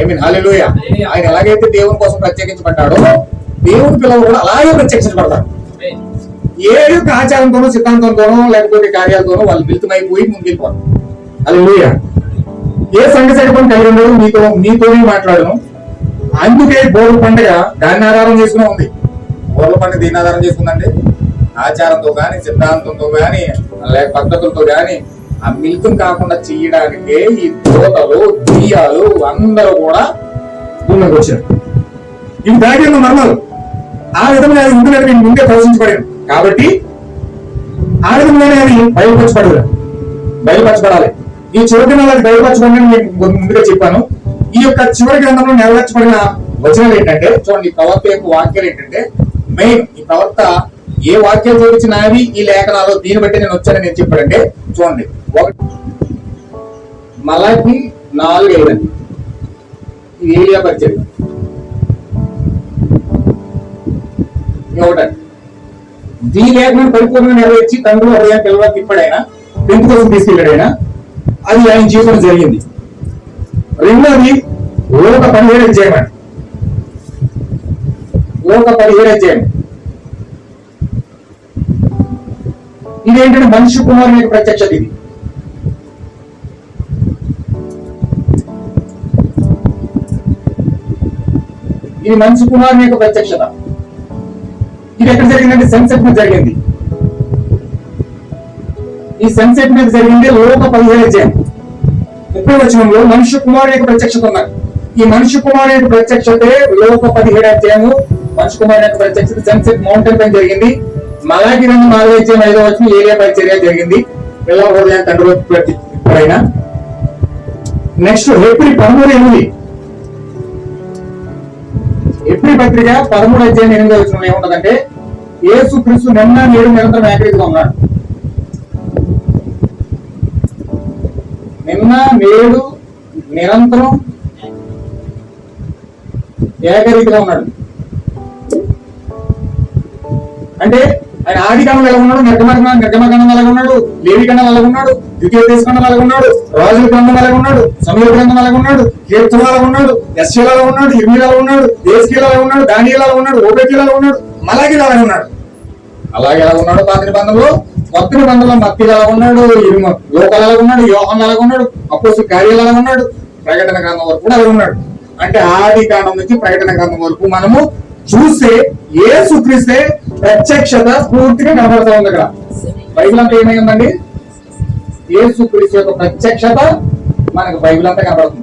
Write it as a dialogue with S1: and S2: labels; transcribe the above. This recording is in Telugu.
S1: ఆమేన్ హల్లెలూయా. ఆయన ఎలాగైతే దేవుని కోసం ప్రత్యేకించబడ్డాడో దేవుని పిల్లలు కూడా అలాగే ప్రత్యక్షించబడతారు. ఏ యొక్క ఆచారంతోనో సిద్ధాంతంతోనో లేకపోతే కార్యాలతోనో వాళ్ళు మిళితమైపోయి ముందుకెళ్ళిపోతారు. హల్లెలూయా. ఏ సంఘ సరిపని కలిగి ఉండదు, మీతోనే మాట్లాడను. అందుకే బోర్ల పండుగ దాన్ని ఆధారం చేసుకునే ఉంది. బోర్ల పండుగ దీన్ని ఆధారం చేసుకుందంటే ఆచారంతో గాని సిద్ధాంతంతో గాని లేక పద్ధతులతో గాని ఆ మిళితం కాకుండా చేయడానికే ఈ దోతలు దెయ్యాలు అందరూ కూడా భూమికి వచ్చారు. ఇవి దాటి మర్మాలు. ఆ విధంగా అది ఉంటున్నది మీకు ముందే ప్రవచించబడింది కాబట్టి ఆ విధంగానే అది బయలుపరచబడాలి. ఈ చివరి దినాలు అది బయలుపరచబడి మీకు ముందుగా చెప్పాను. ఈ యొక్క చివరి గ్రంథంలో నెరవేర్చబడిన వచనాలు ఏంటంటే చూడండి, ప్రవక్త యొక్క వాక్యాలు ఏంటంటే మెయిన్ ఈ ప్రవక్త ఏ వాక్యాలు చూపించినవి ఈ లేఖనాలు దీన్ని బట్టి నేను వచ్చానని నేను చెప్పాడంటే చూడండి, మలాకి 4:5 ఇది ఏలియా పరిచయం. ఒకటండి, దీని లేఖనాన్ని పరిపూర్ణంగా నెరవేర్చి తండ్రి హృదయం పిల్లలు తిప్పాడైనా పెంపు కోసం తీసుకెళ్ళాడైనా అది ఆయన జీవితం జరిగింది. రెండోది లోక 17 అధ్యాయం. లోక 17 అధ్యాయం ఇదేంటంటే మనిషి కుమారుని యొక్క ప్రత్యక్షత. ఇది మనిషి కుమారుని యొక్క ప్రత్యక్షత. ఇది ఎక్కడ జరిగిందంటే సన్సెట్ మీద జరిగింది. ఈ సన్సెట్ మీద జరిగింది లోక 17 అధ్యాయం 30వ వచనంలో మనుష్య కుమారుని యొక్క ప్రత్యక్షత ఉన్నారు. ఈ మనుష్య కుమారుని యొక్క ప్రత్యక్షతే లోక 17 అధ్యాయము. మనుష్య కుమారుని యొక్క ప్రత్యక్షత సన్సెట్ మౌంటైన్ పైన జరిగింది. మలాకి 4:5 అధ్యాయం 5వ వచనం ఏలియా పరిచర్య జరిగింది. పిల్లల హృదయం తండ్రి ఇప్పుడైనా నెక్స్ట్ ఏప్రిల్ 13 ఏప్రిల్ పత్రిక 13 అధ్యాయం 8వ వచనం ఏముంటదంటే యేసు క్రీస్తు నిన్న నేడు నిరంతరం ఏకరీతిగా ఉన్నాడు. నిన్న నేడు నిరంతరం ఏకరీతిగా ఉన్నాడు. అంటే ఆయన ఆది కాలంలో ఎలా ఉన్నాడు, నిర్గమకాండం ఎలా ఉన్నాడు, లేవి కాండం ఎలా ఉన్నాడు, ద్వితీయ దేశకాండం ఎలా ఉన్నాడు, రాజుల గ్రంథం ఎలా ఉన్నాడు, సమూహ గ్రంథం ఎలా ఉన్నాడు, కీర్తన ఎలా ఉన్నాడు, యెషయా ఎలా ఉన్నాడు, ఇర్మీయా ఎలా ఉన్నాడు, యేస్కేలు ఎలా ఉన్నాడు, దానియేలు ఎలా ఉన్నాడు, ఓబేద్యా ఎలా ఉన్నాడు, మలాకి ఎలా ఉన్నాడు. అలాగే ఎలా ఉన్నాడు పాత నిబంధనలో, కొత్త నిబంధనలో మత్తయి ఎలా ఉన్నాడు, లోకాలు ఎలా ఉన్నాడు, యోహాను ఎలా ఉన్నాడు, అపోస్తలుల కార్యాలు ఎలా ఉన్నాడు, ప్రకటన గ్రంథం వరకు కూడా ఎలా ఉన్నాడు. అంటే ఆది కాండం నుంచి ప్రకటన గ్రంథం వరకు మనము చూస్తే యేసుక్రీస్తే ప్రత్యక్షత పూర్తిగా కనబడతా ఉంది. అక్కడ బైబిల్ అంతా ఏమై ఉందండి, యేసుక్రీస్తు యొక్క ప్రత్యక్షత మనకు బైబిల్ అంతా కనబడుతుంది.